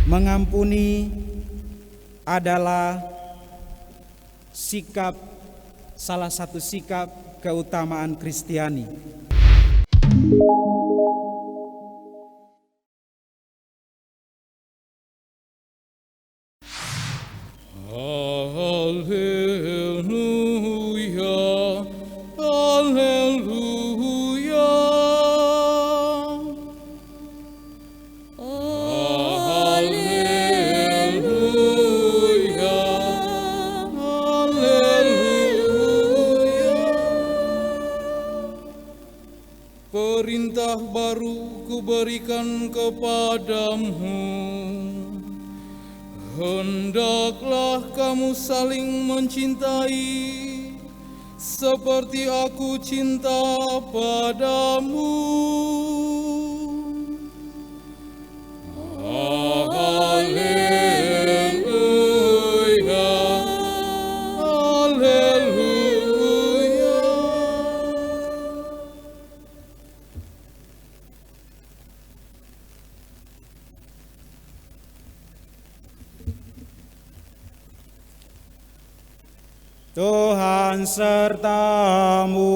Mengampuni adalah salah satu sikap keutamaan Kristiani. Haleluya, haleluya, haleluya, haleluya. Perintah baru kuberikan kepadamu, hendaklah kamu saling mencintai seperti aku cinta padamu. Haleluya, haleluya. Tuhan sertamu.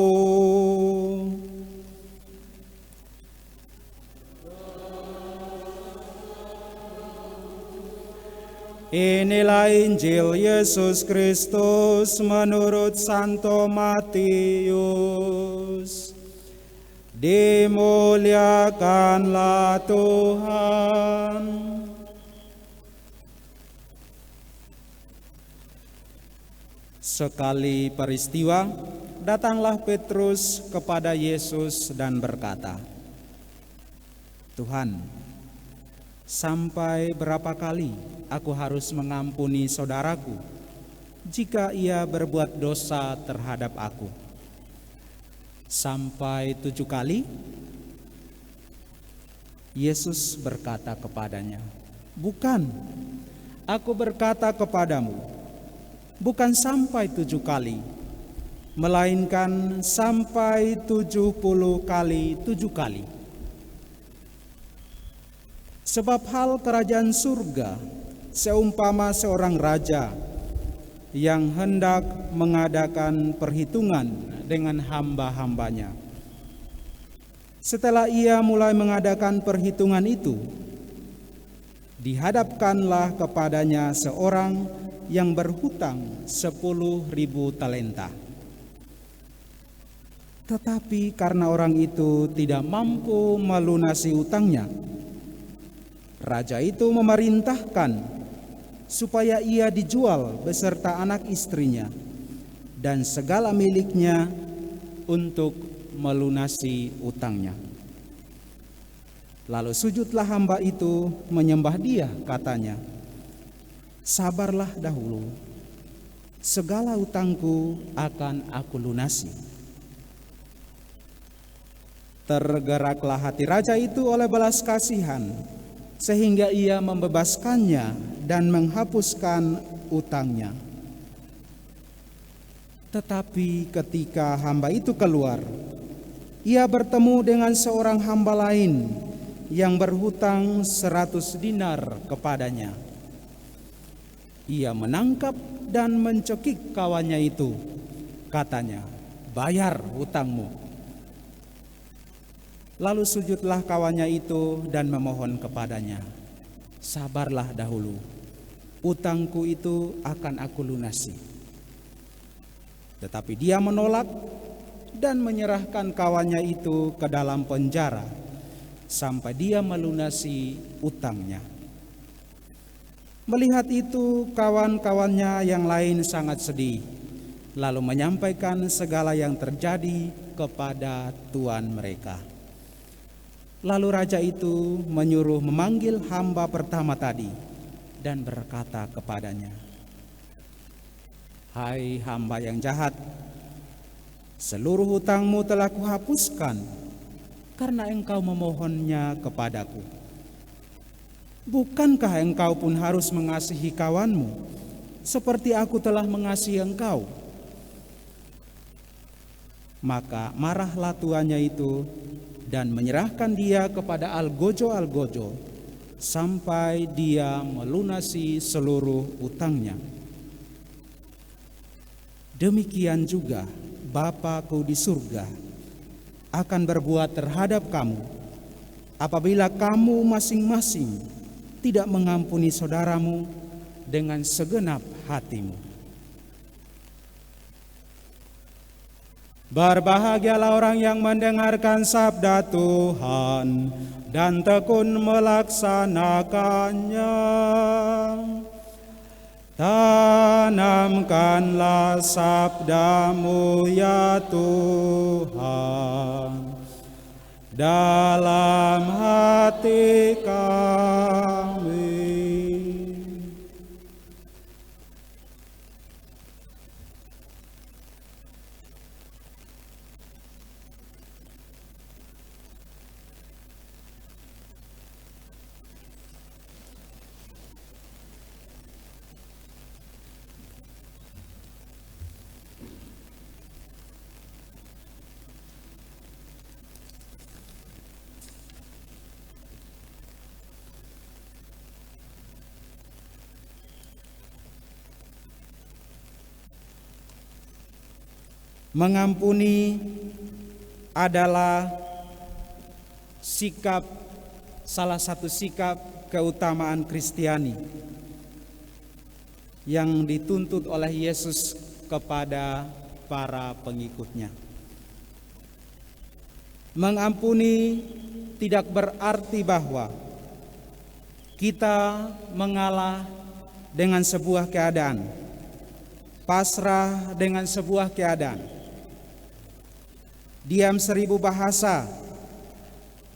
Inilah Injil Yesus Kristus menurut Santo Matius. Dimuliakanlah Tuhan. Sekali peristiwa, datanglah Petrus kepada Yesus dan berkata, "Tuhan, sampai berapa kali aku harus mengampuni saudaraku jika ia berbuat dosa terhadap aku? Sampai 7 kali?" Yesus berkata kepadanya, "Bukan, aku berkata kepadamu, bukan sampai 7 kali, melainkan sampai 70 kali 7 kali. Sebab hal kerajaan surga seumpama seorang raja yang hendak mengadakan perhitungan dengan hamba-hambanya. Setelah ia mulai mengadakan perhitungan itu, dihadapkanlah kepadanya seorang yang berhutang 10.000 talenta. Tetapi karena orang itu tidak mampu melunasi utangnya, raja itu memerintahkan supaya ia dijual beserta anak istrinya dan segala miliknya untuk melunasi utangnya. Lalu sujudlah hamba itu menyembah dia, katanya, 'Sabarlah dahulu, segala utangku akan aku lunasi.' Tergeraklah hati raja itu oleh belas kasihan, sehingga ia membebaskannya dan menghapuskan utangnya. Tetapi ketika hamba itu keluar, ia bertemu dengan seorang hamba lain yang berhutang 100 dinar kepadanya. Ia menangkap dan mencekik kawannya itu, katanya, 'Bayar hutangmu.' Lalu sujudlah kawannya itu dan memohon kepadanya, 'Sabarlah dahulu, utangku itu akan aku lunasi.' Tetapi dia menolak dan menyerahkan kawannya itu ke dalam penjara sampai dia melunasi utangnya. Melihat itu, kawan-kawannya yang lain sangat sedih, lalu menyampaikan segala yang terjadi kepada tuan mereka. Lalu raja itu menyuruh memanggil hamba pertama tadi dan berkata kepadanya, 'Hai hamba yang jahat, seluruh hutangmu telah kuhapuskan karena engkau memohonnya kepadaku. Bukankah engkau pun harus mengasihi kawanmu seperti aku telah mengasihi engkau?' Maka marahlah tuannya itu dan menyerahkan dia kepada algojo-algojo sampai dia melunasi seluruh utangnya. Demikian juga Bapa-Ku di surga akan berbuat terhadap kamu apabila kamu masing-masing tidak mengampuni saudaramu dengan segenap hatimu. Berbahagialah orang yang mendengarkan sabda Tuhan dan tekun melaksanakannya. Tanamkanlah sabda-Mu ya Tuhan dalam hati kami. Mengampuni adalah salah satu sikap keutamaan Kristiani yang dituntut oleh Yesus kepada para pengikutnya. Mengampuni tidak berarti bahwa kita mengalah dengan sebuah keadaan, pasrah dengan sebuah keadaan, diam 1000 bahasa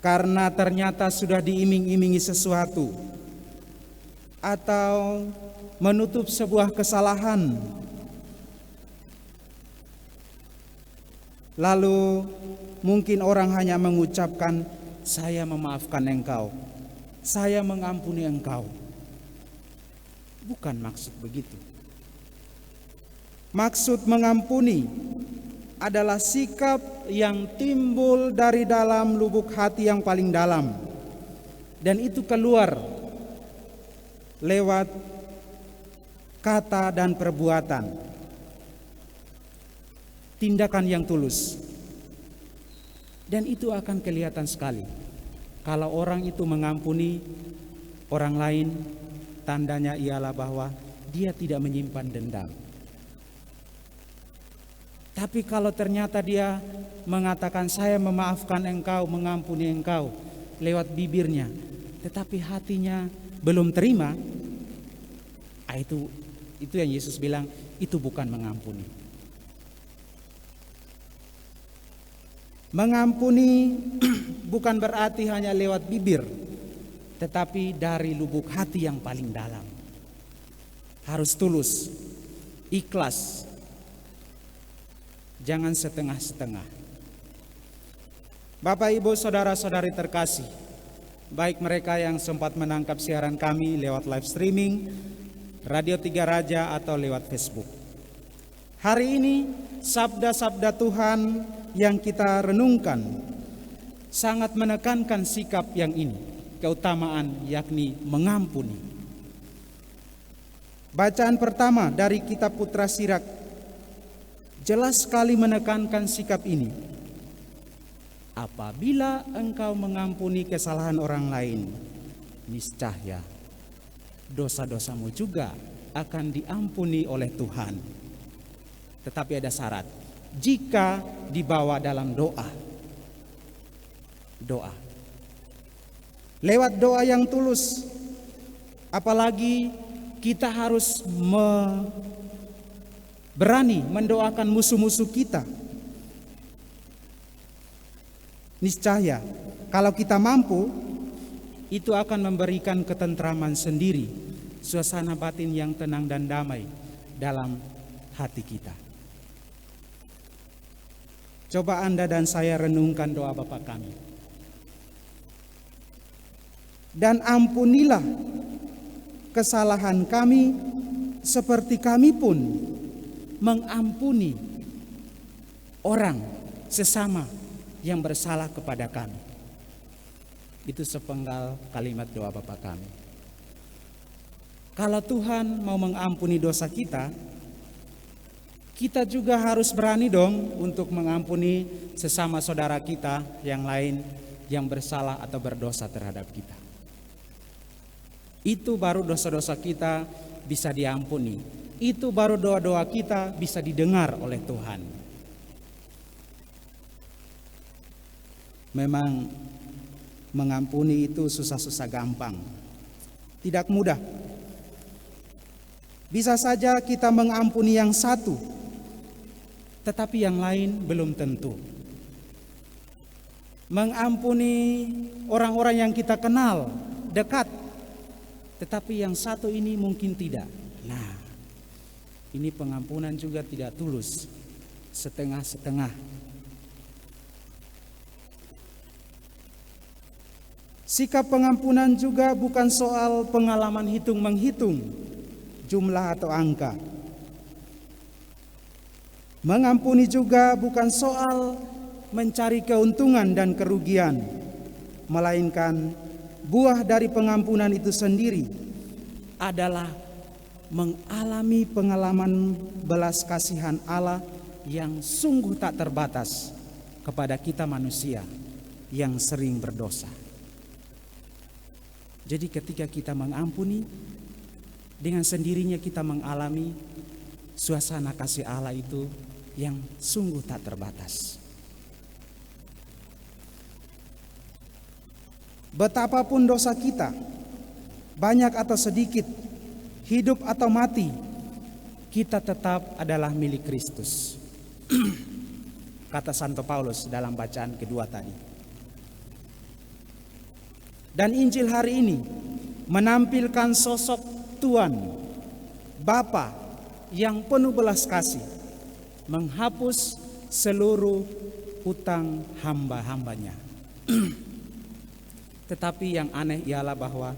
karena ternyata sudah diiming-imingi sesuatu, atau menutup sebuah kesalahan lalu mungkin orang hanya mengucapkan, saya memaafkan engkau, saya mengampuni engkau. Bukan maksud begitu. Maksud mengampuni adalah sikap yang timbul dari dalam lubuk hati yang paling dalam, dan itu keluar lewat kata dan perbuatan, tindakan yang tulus. Dan itu akan kelihatan sekali kalau orang itu mengampuni orang lain, tandanya ialah bahwa dia tidak menyimpan dendam. Tapi kalau ternyata dia mengatakan saya memaafkan engkau, mengampuni engkau lewat bibirnya, tetapi hatinya belum terima, itu yang Yesus bilang, itu bukan mengampuni. Mengampuni bukan berarti hanya lewat bibir, tetapi dari lubuk hati yang paling dalam. Harus tulus, ikhlas, jangan setengah-setengah. Bapak, Ibu, saudara-saudari terkasih, baik mereka yang sempat menangkap siaran kami lewat live streaming, Radio 3 Raja atau lewat Facebook. Hari ini sabda-sabda Tuhan yang kita renungkan sangat menekankan sikap yang ini, keutamaan yakni mengampuni. Bacaan pertama dari kitab Putra Sirak jelas sekali menekankan sikap ini. Apabila engkau mengampuni kesalahan orang lain, niscaya dosa-dosamu juga akan diampuni oleh Tuhan. Tetapi ada syarat, jika dibawa dalam doa. Lewat doa yang tulus. Apalagi kita harus berani mendoakan musuh-musuh kita. Niscaya kalau kita mampu, itu akan memberikan ketentraman sendiri, suasana batin yang tenang dan damai dalam hati kita. Coba Anda dan saya renungkan doa Bapa kami. Dan ampunilah kesalahan kami seperti kami pun mengampuni orang sesama yang bersalah kepada kami. Itu sepenggal kalimat doa Bapa kami. Kalau Tuhan mau mengampuni dosa kita, kita juga harus berani dong untuk mengampuni sesama saudara kita yang lain yang bersalah atau berdosa terhadap kita. Itu baru dosa-dosa kita bisa diampuni. Itu baru doa-doa kita bisa didengar oleh Tuhan. Memang mengampuni itu susah-susah gampang, tidak mudah. Bisa saja kita mengampuni yang satu, tetapi yang lain belum tentu. Mengampuni orang-orang yang kita kenal dekat, tetapi yang satu ini mungkin tidak. Nah, ini pengampunan juga tidak tulus, setengah-setengah. Sikap pengampunan juga bukan soal pengalaman hitung-menghitung jumlah atau angka. Mengampuni juga bukan soal mencari keuntungan dan kerugian, melainkan buah dari pengampunan itu sendiri adalah mengalami pengalaman belas kasihan Allah yang sungguh tak terbatas kepada kita manusia yang sering berdosa. Jadi ketika kita mengampuni, dengan sendirinya kita mengalami suasana kasih Allah itu yang sungguh tak terbatas. Betapapun dosa kita, banyak atau sedikit, hidup atau mati, kita tetap adalah milik Kristus. Kata Santo Paulus dalam bacaan kedua tadi. Dan Injil hari ini menampilkan sosok Tuhan, Bapa yang penuh belas kasih, menghapus seluruh utang hamba-hambanya. Tetapi yang aneh ialah bahwa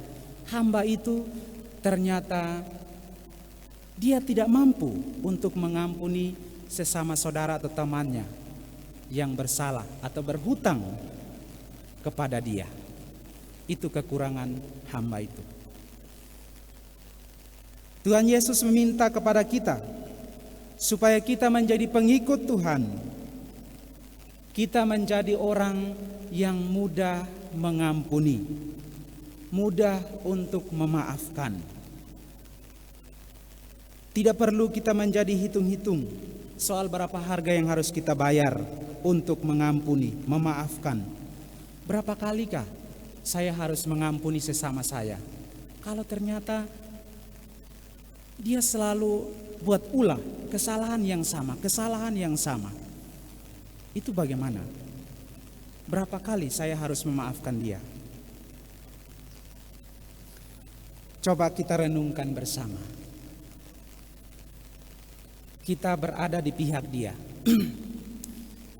hamba itu ternyata dia tidak mampu untuk mengampuni sesama saudara atau temannya yang bersalah atau berhutang kepada dia. Itu kekurangan hamba itu. Tuhan Yesus meminta kepada kita supaya kita menjadi pengikut Tuhan. Kita menjadi orang yang mudah mengampuni, mudah untuk memaafkan. Tidak perlu kita menjadi hitung-hitung soal berapa harga yang harus kita bayar untuk mengampuni, memaafkan. Berapa kalikah saya harus mengampuni sesama saya? Kalau ternyata dia selalu buat ulang kesalahan yang sama. Itu bagaimana? Berapa kali saya harus memaafkan dia? Coba kita renungkan bersama. Kita berada di pihak dia.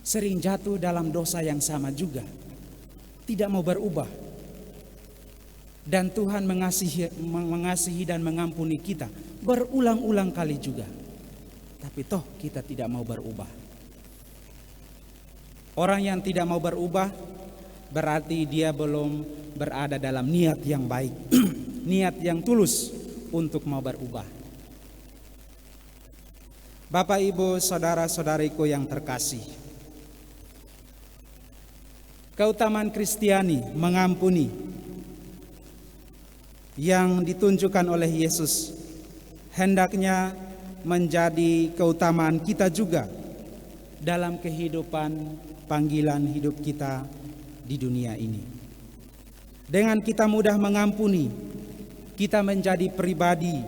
Sering jatuh dalam dosa yang sama juga. Tidak mau berubah. Dan Tuhan mengasihi dan mengampuni kita berulang-ulang kali juga. Tapi toh kita tidak mau berubah. Orang yang tidak mau berubah berarti dia belum berada dalam niat yang baik. Niat yang tulus untuk mau berubah. Bapak, Ibu, saudara-saudariku yang terkasih, keutamaan Kristiani mengampuni yang ditunjukkan oleh Yesus hendaknya menjadi keutamaan kita juga dalam kehidupan panggilan hidup kita di dunia ini. Dengan kita mudah mengampuni, kita menjadi pribadi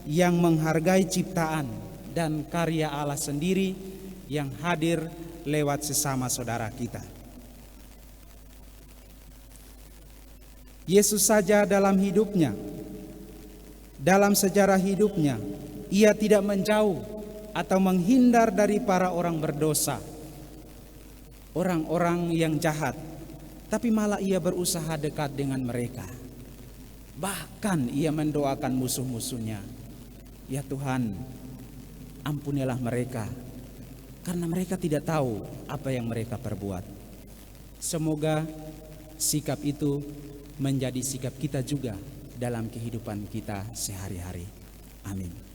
yang menghargai ciptaan dan karya Allah sendiri yang hadir lewat sesama saudara kita. Yesus saja dalam hidupnya, dalam sejarah hidupnya, ia tidak menjauh atau menghindar dari para orang berdosa, orang-orang yang jahat, tapi malah ia berusaha dekat dengan mereka. Bahkan ia mendoakan musuh-musuhnya, ya Tuhan, ampunilah mereka, karena mereka tidak tahu apa yang mereka perbuat. Semoga sikap itu menjadi sikap kita juga dalam kehidupan kita sehari-hari. Amin.